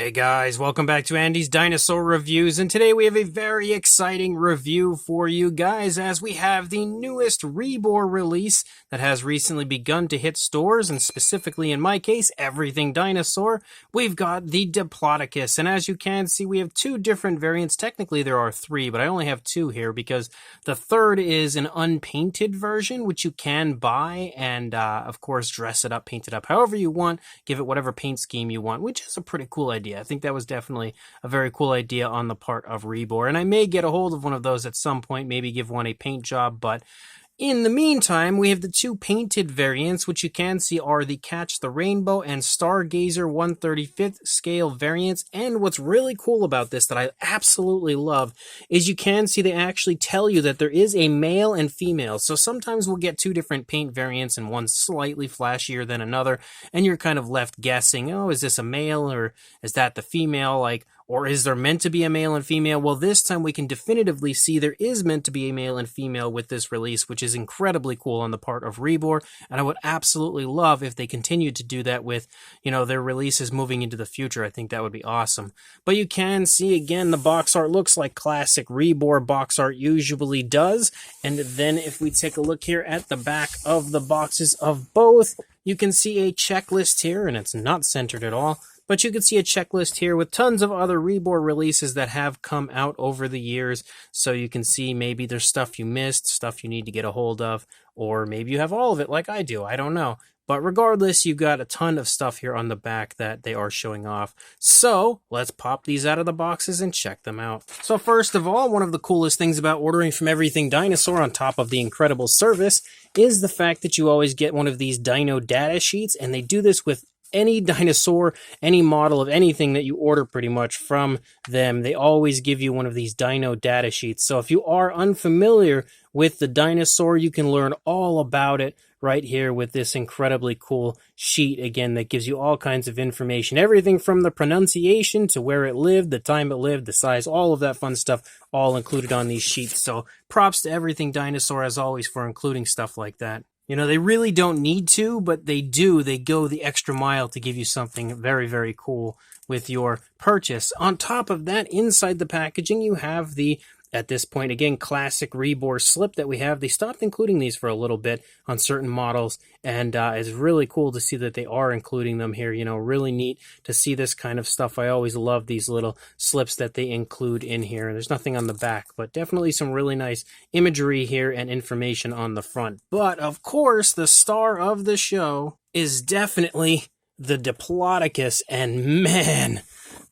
Hey guys, welcome back to Andy's Dinosaur Reviews, and today we have a very exciting review for you guys as we have the newest Rebor release that has recently begun to hit stores, and specifically in my case, Everything Dinosaur. We've got the Diplodocus, and as you can see, we have two different variants. Technically there are three, but I only have two here because the third is an unpainted version, which you can buy and, of course, dress it up, paint it up however you want, give it whatever paint scheme you want, which is a pretty cool idea. I think that was definitely a very cool idea on the part of Rebor, and I may get a hold of one of those at some point, maybe give one a paint job, but in the meantime, we have the two painted variants, which you can see are the Catch the Rainbow and Stargazer 1/35th scale variants. And what's really cool about this that I absolutely love is you can see they actually tell you that there is a male and female. So sometimes we'll get two different paint variants and one slightly flashier than another, and you're kind of left guessing, oh, is this a male or is that the female? Or is there meant to be a male and female? Well, this time we can definitively see there is meant to be a male and female with this release, which is incredibly cool on the part of Rebor, and I would absolutely love if they continued to do that with, their releases moving into the future. I think that would be awesome. But you can see, again, the box art looks like classic Rebor box art usually does, and then if we take a look here at the back of the boxes of both, you can see a checklist here, and it's not centered at all. But you can see a checklist here with tons of other Rebor releases that have come out over the years. So you can see maybe there's stuff you missed, stuff you need to get a hold of, or maybe you have all of it like I do. I don't know. But regardless, you've got a ton of stuff here on the back that they are showing off. So let's pop these out of the boxes and check them out. So first of all, one of the coolest things about ordering from Everything Dinosaur on top of the incredible service is the fact that you always get one of these dino data sheets, and they do this with any dinosaur, any model of anything that you order pretty much from them. They always give you one of these dino data sheets. So if you are unfamiliar with the dinosaur, you can learn all about it right here with this incredibly cool sheet, again, that gives you all kinds of information. Everything from the pronunciation to where it lived, the time it lived, the size, all of that fun stuff, all included on these sheets. So props to Everything Dinosaur, as always, for including stuff like that. They really don't need to, but they do. They go the extra mile to give you something very, very cool with your purchase. On top of that, inside the packaging, you have the, at this point, again, classic Rebor slip that we have. They stopped including these for a little bit on certain models, and it's really cool to see that they are including them here. Really neat to see this kind of stuff. I always love these little slips that they include in here. There's nothing on the back, but definitely some really nice imagery here and information on the front. But, of course, the star of the show is definitely the Diplodocus, and man,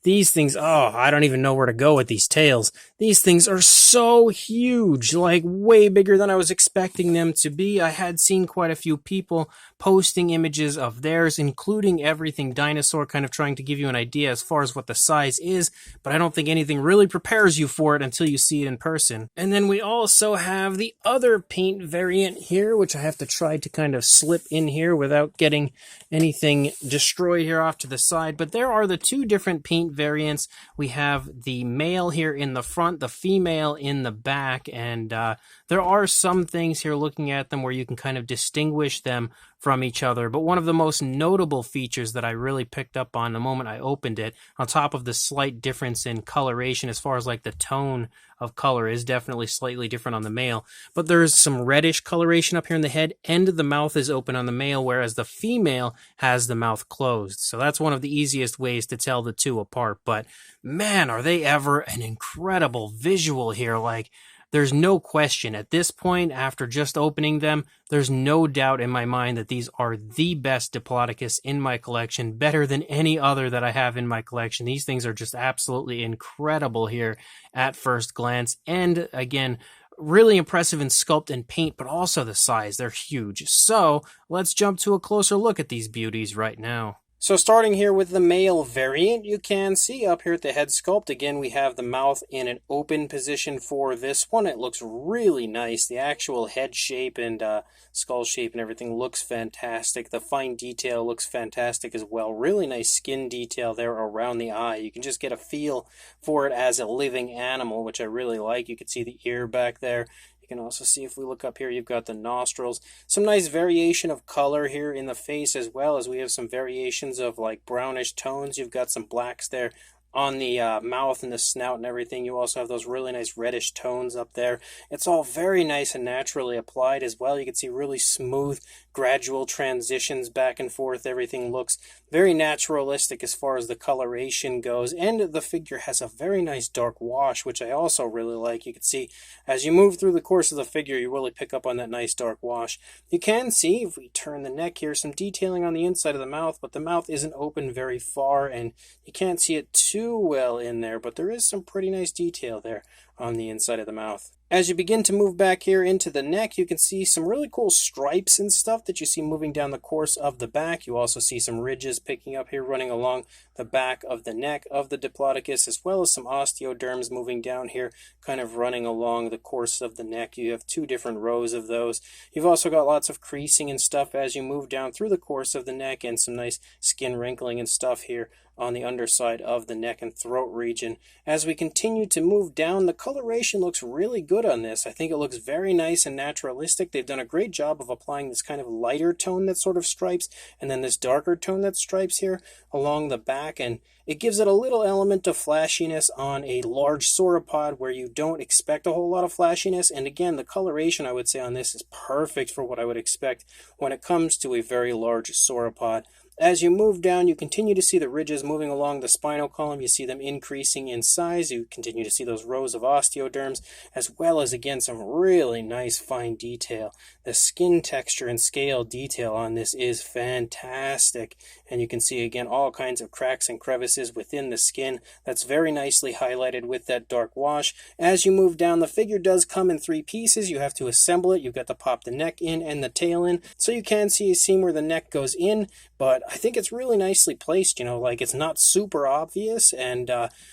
these things, oh, I don't even know where to go with these tails. These things are so huge, like way bigger than I was expecting them to be. I had seen quite a few people posting images of theirs, including Everything Dinosaur, kind of trying to give you an idea as far as what the size is, but I don't think anything really prepares you for it until you see it in person. And then we also have the other paint variant here, which I have to try to kind of slip in here without getting anything destroyed here off to the side. But there are the two different paint variants. We have the male here in the front, the female in the back, and there are some things here looking at them where you can kind of distinguish them from each other. But one of the most notable features that I really picked up on the moment I opened it, on top of the slight difference in coloration as far as like the tone of color is definitely slightly different on the male, but there's some reddish coloration up here in the head, and the mouth is open on the male, whereas the female has the mouth closed. So that's one of the easiest ways to tell the two apart. But man, are they ever an incredible visual here. Like, there's no question at this point, after just opening them, there's no doubt in my mind that these are the best Diplodocus in my collection, better than any other that I have in my collection. These things are just absolutely incredible here at first glance. And again, really impressive in sculpt and paint, but also the size. They're huge. So let's jump to a closer look at these beauties right now. So starting here with the male variant, you can see up here at the head sculpt, again, we have the mouth in an open position for this one. It looks really nice. The actual head shape and skull shape and everything looks fantastic. The fine detail looks fantastic as well. Really nice skin detail there around the eye. You can just get a feel for it as a living animal, which I really like. You can see the ear back there. You can also see if we look up here, you've got the nostrils. Some nice variation of color here in the face, as well as we have some variations of like brownish tones. You've got some blacks there on the mouth and the snout and everything. You also have those really nice reddish tones up there. It's all very nice and naturally applied as well. You can see really smooth, gradual transitions back and forth. Everything looks very naturalistic as far as the coloration goes. And the figure has a very nice dark wash, which I also really like. You can see as you move through the course of the figure, you really pick up on that nice dark wash. You can see, if we turn the neck here, some detailing on the inside of the mouth, but the mouth isn't open very far, and you can't see it too well in there, but there is some pretty nice detail there on the inside of the mouth. As you begin to move back here into the neck, you can see some really cool stripes and stuff that you see moving down the course of the back. You also see some ridges picking up here running along the back of the neck of the Diplodocus, as well as some osteoderms moving down here, kind of running along the course of the neck. You have two different rows of those. You've also got lots of creasing and stuff as you move down through the course of the neck, and some nice skin wrinkling and stuff here on the underside of the neck and throat region. As we continue to move down, the coloration looks really good on this. I think it looks very nice and naturalistic. They've done a great job of applying this kind of lighter tone that sort of stripes, and then this darker tone that stripes here along the back, and it gives it a little element of flashiness on a large sauropod where you don't expect a whole lot of flashiness. And again, the coloration, I would say, on this is perfect for what I would expect when it comes to a very large sauropod. As you move down, you continue to see the ridges moving along the spinal column. You see them increasing in size. You continue to see those rows of osteoderms, as well as, again, some really nice fine detail. The skin texture and scale detail on this is fantastic. And you can see, again, all kinds of cracks and crevices within the skin. That's very nicely highlighted with that dark wash. As you move down, the figure does come in three pieces. You have to assemble it. You've got to pop the neck in and the tail in. So you can see a seam where the neck goes in, but I think it's really nicely placed, like it's not super obvious, and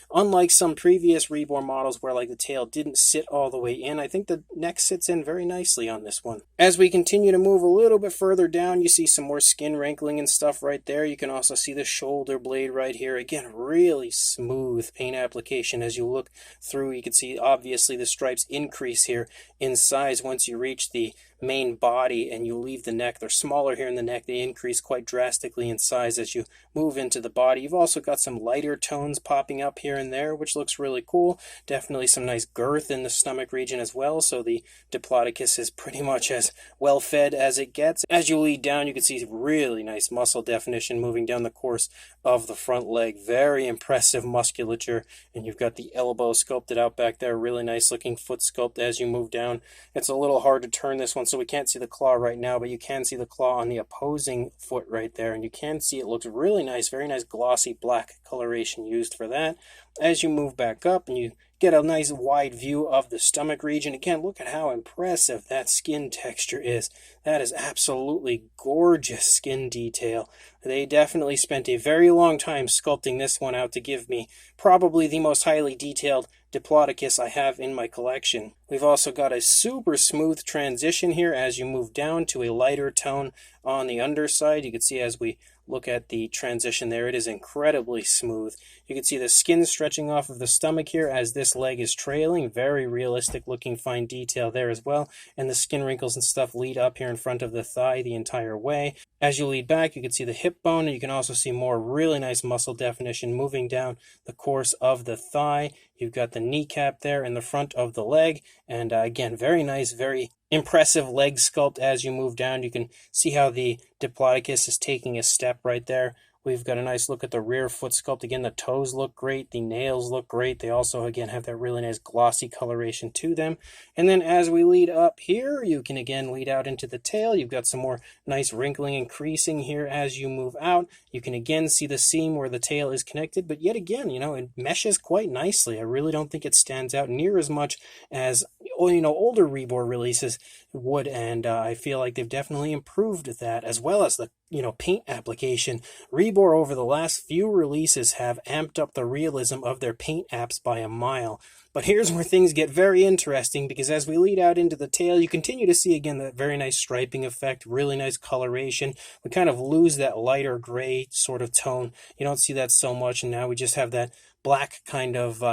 unlike some previous Rebor models where like the tail didn't sit all the way in, I think the neck sits in very nicely on this one. As we continue to move a little bit further down, you see some more skin wrinkling and stuff right there. You can also see the shoulder blade right here. Again, really smooth paint application. As you look through, you can see obviously the stripes increase here in size once you reach the main body and you leave the neck. They're smaller here in the neck. They increase quite drastically in size as you move into the body. You've also got some lighter tones popping up here and there, which looks really cool. Definitely some nice girth in the stomach region as well, so the Diplodocus is pretty much as well fed as it gets. As you lead down, you can see really nice muscle definition moving down the course of the front leg. Very impressive musculature, and you've got the elbow sculpted out back there. Really nice looking foot sculpt as you move down. It's a little hard to turn this one, so we can't see the claw right now, but you can see the claw on the opposing foot right there, and you can see it looks really nice. Very nice glossy black coloration used for that. As you move back up and you get a nice wide view of the stomach region, again, look at how impressive that skin texture is. That is absolutely gorgeous skin detail. They definitely spent a very long time sculpting this one out to give me probably the most highly detailed Diplodocus I have in my collection. We've also got a super smooth transition here as you move down to a lighter tone on the underside. You can see as we look at the transition there, it is incredibly smooth. You can see the skin stretching off of the stomach here as this leg is trailing. Very realistic looking fine detail there as well. And the skin wrinkles and stuff lead up here in front of the thigh the entire way. As you lead back, you can see the hip bone, and you can also see more really nice muscle definition moving down the course of the thigh. You've got the kneecap there in the front of the leg, and again, very nice, very impressive leg sculpt as you move down. You can see how the Diplodocus is taking a step right there. We've got a nice look at the rear foot sculpt. Again, the toes look great. The nails look great. They also, again, have that really nice glossy coloration to them. And then as we lead up here, you can, again, lead out into the tail. You've got some more nice wrinkling and creasing here as you move out. You can, again, see the seam where the tail is connected. But yet again, it meshes quite nicely. I really don't think it stands out near as much as, older Rebor releases would. And I feel like they've definitely improved that, as well as the, paint application. Rebor over the last few releases have amped up the realism of their paint apps by a mile. But here's where things get very interesting, because as we lead out into the tail, you continue to see again that very nice striping effect, really nice coloration. We kind of lose that lighter gray sort of tone. You don't see that so much, and now we just have that black kind of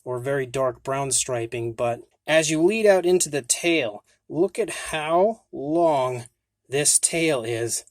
or very dark brown striping. But As you lead out into the tail, look at how long this tail is.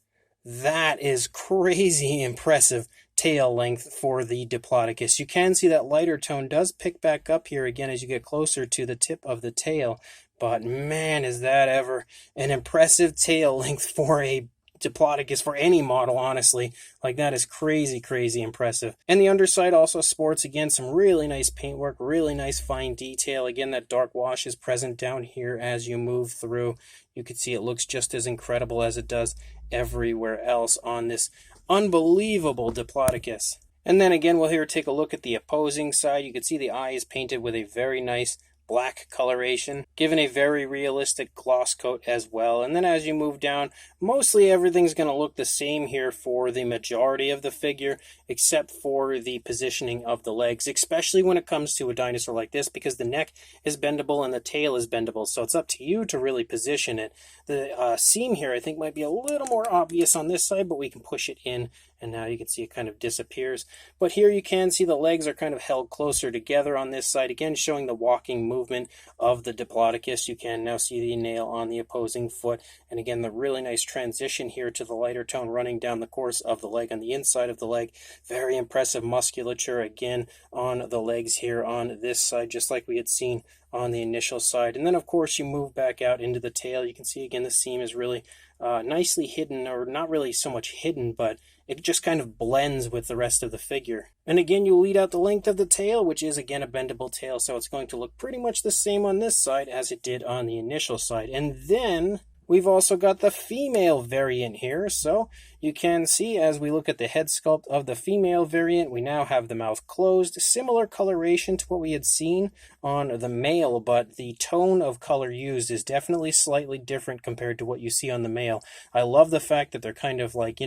That is crazy impressive tail length for the Diplodocus. You can see that lighter tone does pick back up here again as you get closer to the tip of the tail. But man, is that ever an impressive tail length for a Diplodocus, for any model, honestly. Like, that is crazy, crazy impressive. And the underside also sports, again, some really nice paintwork, really nice fine detail. Again, that dark wash is present down here as you move through. You can see it looks just as incredible as it does everywhere else on this unbelievable Diplodocus. And then again, we'll here take a look at the opposing side. You can see the eye is painted with a very nice black coloration, given a very realistic gloss coat as well. And then as you move down, mostly everything's going to look the same here for the majority of the figure, except for the positioning of the legs, especially when it comes to a dinosaur like this, because the neck is bendable and the tail is bendable, so it's up to you to really position it. The seam here I think might be a little more obvious on this side, but we can push it in, and now you can see it kind of disappears. But here you can see the legs are kind of held closer together on this side, again showing the walking movement of the Diplodocus. You can now see the nail on the opposing foot, and again the really nice transition here to the lighter tone running down the course of the leg on the inside of the leg. Very impressive musculature again on the legs here on this side, just like we had seen on the initial side. And then of course you move back out into the tail. You can see again the seam is really nicely hidden, or not really so much hidden, but it just kind of blends with the rest of the figure. And again, you lead out the length of the tail, which is again a bendable tail, so it's going to look pretty much the same on this side as it did on the initial side. And then we've also got the female variant here, so you can see as we look at the head sculpt of the female variant, we now have the mouth closed. Similar coloration to what we had seen on the male, but the tone of color used is definitely slightly different compared to what you see on the male. I love the fact that they're kind of like,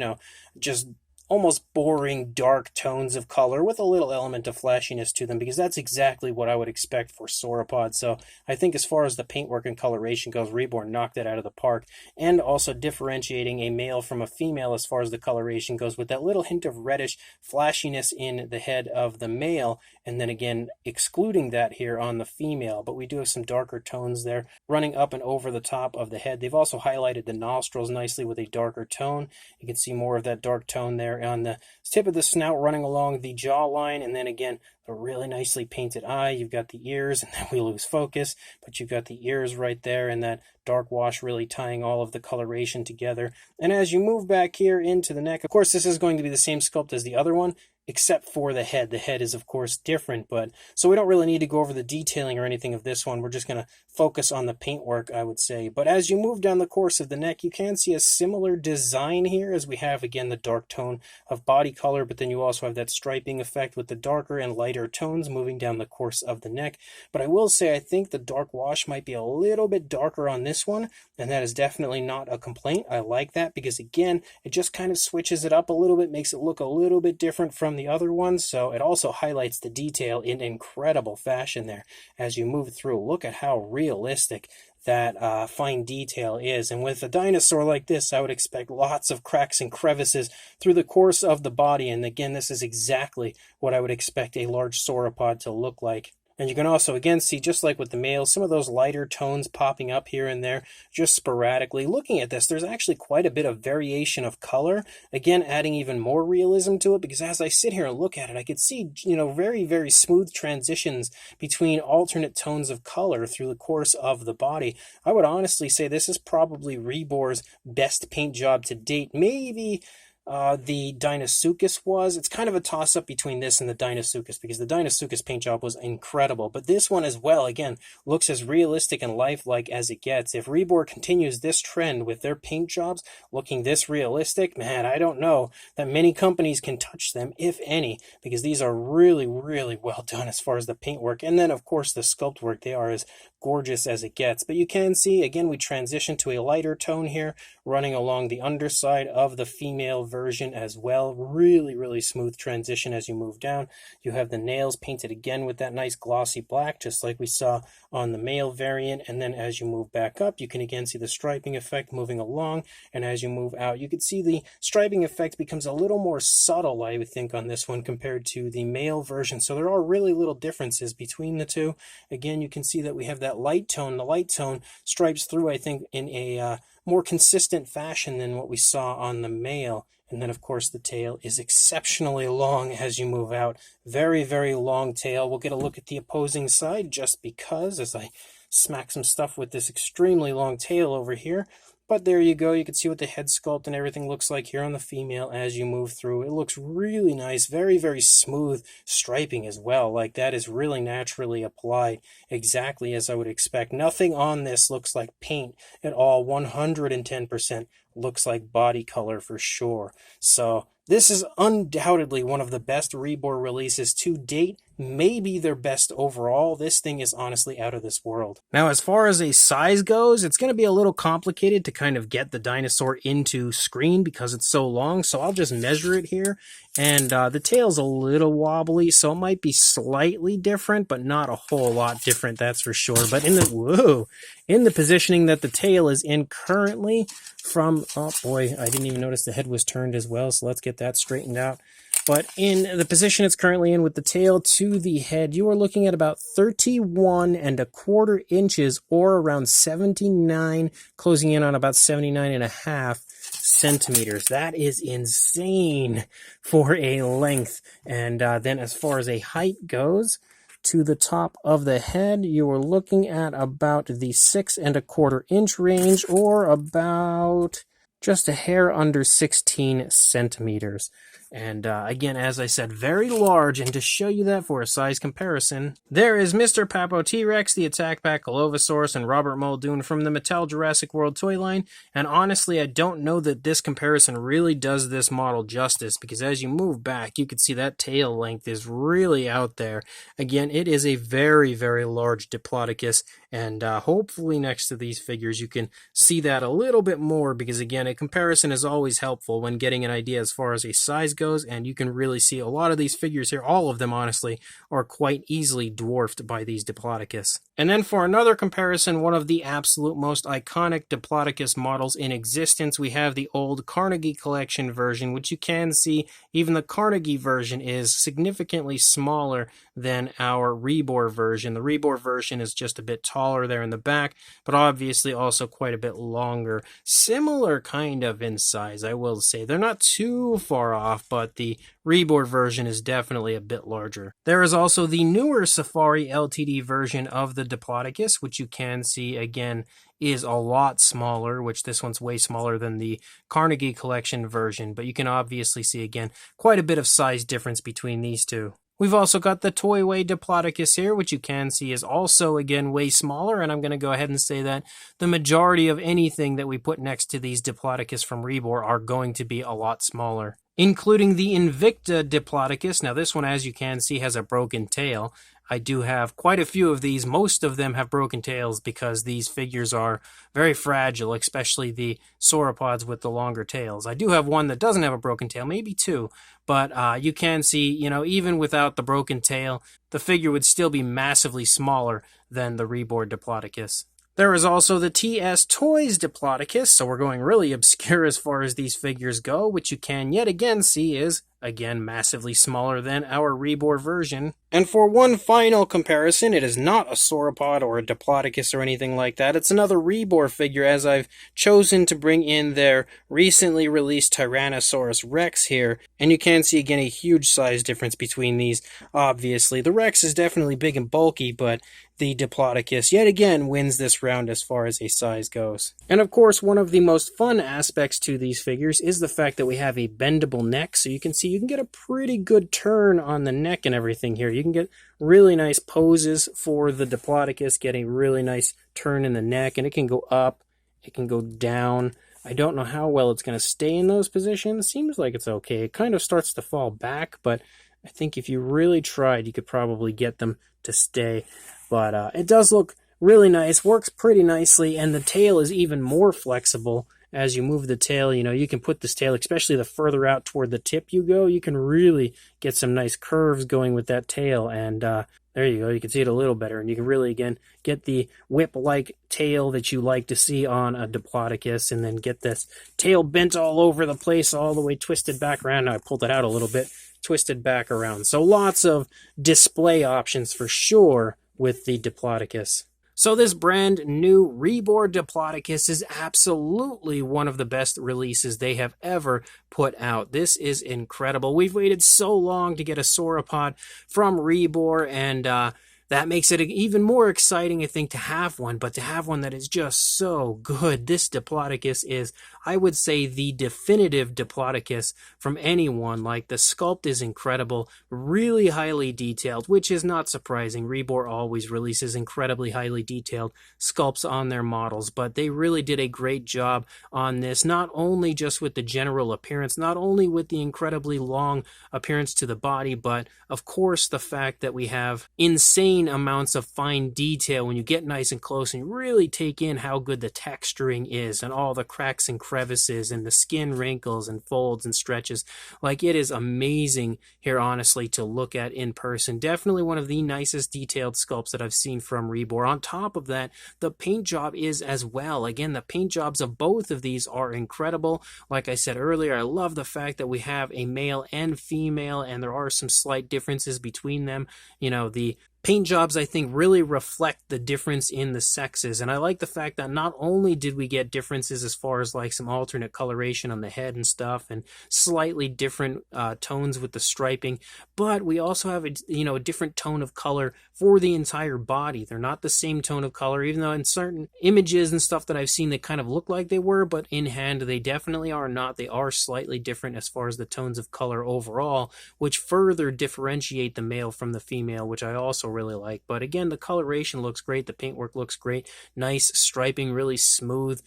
just almost boring dark tones of color with a little element of flashiness to them, because that's exactly what I would expect for sauropods. So I think as far as the paintwork and coloration goes, Rebor knocked that out of the park, and also differentiating a male from a female as far as the coloration goes, with that little hint of reddish flashiness in the head of the male, and then again excluding that here on the female. But we do have some darker tones there running up and over the top of the head. They've also highlighted the nostrils nicely with a darker tone. You can see more of that dark tone there on the tip of the snout running along the jawline, and then again a really nicely painted eye. You've got the ears, and then we lose focus, but you've got the ears right there, and that dark wash really tying all of the coloration together. And as you move back here into the neck, of course this is going to be the same sculpt as the other one, except for the head. The head is of course different, but so we don't really need to go over the detailing or anything of this one. We're just going to focus on the paintwork, I would say. But as you move down the course of the neck, you can see a similar design here, as we have again the dark tone of body color, but then you also have that striping effect with the darker and lighter tones moving down the course of the neck. But I will say I think the dark wash might be a little bit darker on this one, and that is definitely not a complaint. I like that, because again it just kind of switches it up a little bit, makes it look a little bit different from the other ones. So it also highlights the detail in incredible fashion there as you move through. Look at how realistic that fine detail is. And with a dinosaur like this, I would expect lots of cracks and crevices through the course of the body. And again, this is exactly what I would expect a large sauropod to look like. And you can also, again, see, just like with the male, some of those lighter tones popping up here and there, just sporadically. Looking at this, there's actually quite a bit of variation of color, again, adding even more realism to it, because as I sit here and look at it, I could see, very, very smooth transitions between alternate tones of color through the course of the body. I would honestly say this is probably Rebor's best paint job to date. Maybe the Dinosuchus was. It's kind of a toss-up between this and the Dinosuchus, because the Dinosuchus paint job was incredible. But this one as well, again, looks as realistic and lifelike as it gets. If Rebor continues this trend with their paint jobs looking this realistic, man, I don't know that many companies can touch them, if any, because these are really, really well done as far as the paintwork. And then, of course, the sculpt work, they are as gorgeous as it gets. But you can see, again, we transition to a lighter tone here, running along the underside of the female version as well. Really, really smooth transition as you move down. You have the nails painted again with that nice glossy black, just like we saw on the male variant. And then as you move back up, you can again see the striping effect moving along. And as you move out, you can see the striping effect becomes a little more subtle, I would think, on this one compared to the male version. So there are really little differences between the two. Again, you can see that we have that that light tone. The light tone stripes through, I think, in a more consistent fashion than what we saw on the male. And then, of course, the tail is exceptionally long as you move out. Very, very long tail. We'll get a look at the opposing side just because, as I smack some stuff with this extremely long tail over here. But there you go. You can see what the head sculpt and everything looks like here on the female as you move through. It looks really nice. Very, very smooth striping as well. Like, that is really naturally applied, exactly as I would expect. Nothing on this looks like paint at all. 110% looks like body color for sure. So this is undoubtedly one of the best Rebor releases to date, maybe their best overall. This thing is honestly out of this world. Now, as far as a size goes, it's going to be a little complicated to kind of get the dinosaur into screen because it's so long, so I'll just measure it here. And the tail's a little wobbly, so it might be slightly different, but not a whole lot different, that's for sure. But in the positioning that the tail is in currently from, oh boy, I didn't even notice the head was turned as well, so let's get that straightened out. But in the position it's currently in with the tail to the head, you are looking at about 31¼ inches, or around 79, closing in on about 79.5 centimeters. That is insane for a length. And then as far as a height goes, to the top of the head, you are looking at about the 6¼ inch range, or about just a hair under 16 centimeters. And again, as I said, very large. And to show you that for a size comparison, there is Mr. Papo T-Rex, the Attack Pack Golovosaurus, and Robert Muldoon from the Mattel Jurassic World toy line. And honestly, I don't know that this comparison really does this model justice, because as you move back, you can see that tail length is really out there. Again, it is a very, very large Diplodocus, and hopefully next to these figures you can see that a little bit more, because again, a comparison is always helpful when getting an idea as far as a size goes, and you can really see a lot of these figures here, all of them honestly, are quite easily dwarfed by these Diplodocus. And then for another comparison, one of the absolute most iconic Diplodocus models in existence, we have the old Carnegie Collection version, which you can see even the Carnegie version is significantly smaller than our Rebor version. The Rebor version is just a bit taller there in the back, but obviously also quite a bit longer. Similar kind of in size, I will say. They're not too far off, but the Rebor version is definitely a bit larger. There is also the newer Safari LTD version of the Diplodocus, which you can see again is a lot smaller, which this one's way smaller than the Carnegie Collection version, but you can obviously see again quite a bit of size difference between these two. We've also got the Toy-Way Diplodocus here, which you can see is also, again, way smaller, and I'm going to go ahead and say that the majority of anything that we put next to these Diplodocus from Rebor are going to be a lot smaller, including the Invicta Diplodocus. Now, this one, as you can see, has a broken tail. I do have quite a few of these. Most of them have broken tails because these figures are very fragile, especially the sauropods with the longer tails. I do have one that doesn't have a broken tail, maybe two, but you can see, you know, even without the broken tail, the figure would still be massively smaller than the Rebor Diplodocus. There is also the TS Toys Diplodocus, so we're going really obscure as far as these figures go, which you can yet again see is, again, massively smaller than our Rebor version. And for one final comparison, it is not a sauropod or a Diplodocus or anything like that. It's another Rebor figure, as I've chosen to bring in their recently released Tyrannosaurus Rex here. And you can see, again, a huge size difference between these, obviously. The Rex is definitely big and bulky, but the Diplodocus, yet again, wins this round as far as a size goes. And of course, one of the most fun aspects to these figures is the fact that we have a bendable neck, so you can see you can get a pretty good turn on the neck and everything here. You can get really nice poses for the Diplodocus, get a really nice turn in the neck, and it can go up, it can go down. I don't know how well it's going to stay in those positions. Seems like it's okay. It kind of starts to fall back, but I think if you really tried, you could probably get them to stay. But it does look really nice, works pretty nicely, and the tail is even more flexible. As you move the tail, you know, you can put this tail, especially the further out toward the tip you go, you can really get some nice curves going with that tail, and there you go, you can see it a little better, and you can really, again, get the whip-like tail that you like to see on a Diplodocus, and then get this tail bent all over the place, all the way twisted back around. Now I pulled it out a little bit, twisted back around. So lots of display options for sure with the Diplodocus. So this brand new Rebor Diplodocus is absolutely one of the best releases they have ever put out. This is incredible. We've waited so long to get a sauropod from Rebor, and that makes it even more exciting, I think, to have one, but to have one that is just so good. This Diplodocus is, I would say, the definitive Diplodocus from anyone. Like, the sculpt is incredible, really highly detailed, which is not surprising. Rebor always releases incredibly highly detailed sculpts on their models, but they really did a great job on this, not only just with the general appearance, not only with the incredibly long appearance to the body, but of course the fact that we have insane amounts of fine detail when you get nice and close and you really take in how good the texturing is and all the cracks and crevices and the skin wrinkles and folds and stretches. Like, it is amazing here, honestly, to look at in person. Definitely one of the nicest detailed sculpts that I've seen from Rebor. On top of that, the paint job is as well. Again, the paint jobs of both of these are incredible. Like I said earlier, I love the fact that we have a male and female, and there are some slight differences between them. You know, the paint jobs, I think, really reflect the difference in the sexes, and I like the fact that not only did we get differences as far as like some alternate coloration on the head and stuff, and slightly different tones with the striping, but we also have a different tone of color for the entire body. They're not the same tone of color, even though in certain images and stuff that I've seen they kind of look like they were, but in hand they definitely are not. They are slightly different as far as the tones of color overall, which further differentiate the male from the female, which I also really like. But again, the coloration looks great, the paintwork looks great, nice striping, really smooth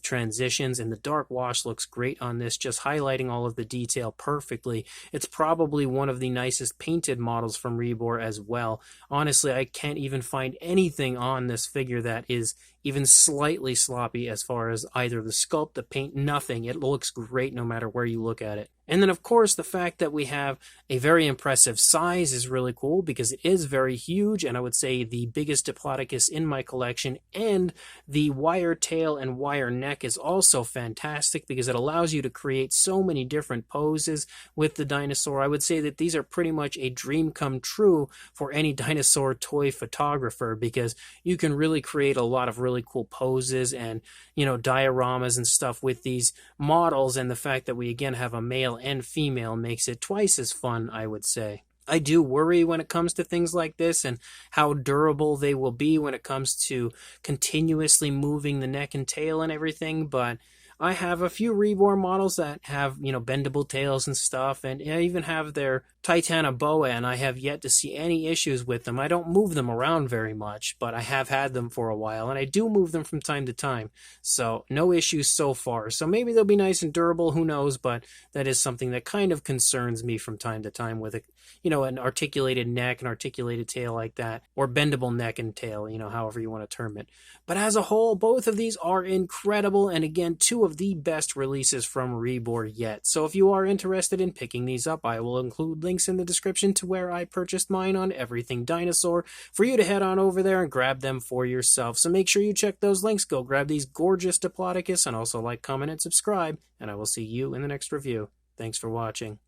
transitions, and the dark wash looks great on this, just highlighting all of the detail perfectly. It's probably one of the nicest painted models from Rebor as well. Honestly, I can't even find anything on this figure that is even slightly sloppy as far as either the sculpt, the paint, nothing. It looks great no matter where you look at it. And then, of course, the fact that we have a very impressive size is really cool because it is very huge, and I would say the biggest Diplodocus in my collection. And the wire tail and wire neck is also fantastic because it allows you to create so many different poses with the dinosaur. I would say that these are pretty much a dream come true for any dinosaur toy photographer because you can really create a lot of really cool poses and, dioramas and stuff with these models, and the fact that we again have a male and female makes it twice as fun, I would say. I do worry when it comes to things like this and how durable they will be when it comes to continuously moving the neck and tail and everything, but I have a few Rebor models that have, bendable tails and stuff, and I even have their Titanoboa, and I have yet to see any issues with them. I don't move them around very much, but I have had them for a while, and I do move them from time to time, so no issues so far. So maybe they'll be nice and durable, who knows, but that is something that kind of concerns me from time to time with an articulated neck and articulated tail like that, or bendable neck and tail, however you want to term it. But as a whole, both of these are incredible, and again, two of the best releases from Rebor yet. So if you are interested in picking these up, I will include links in the description to where I purchased mine on Everything Dinosaur for you to head on over there and grab them for yourself. So make sure you check those links, go grab these gorgeous Diplodocus, and also like, comment, and subscribe, and I will see you in the next review. Thanks for watching.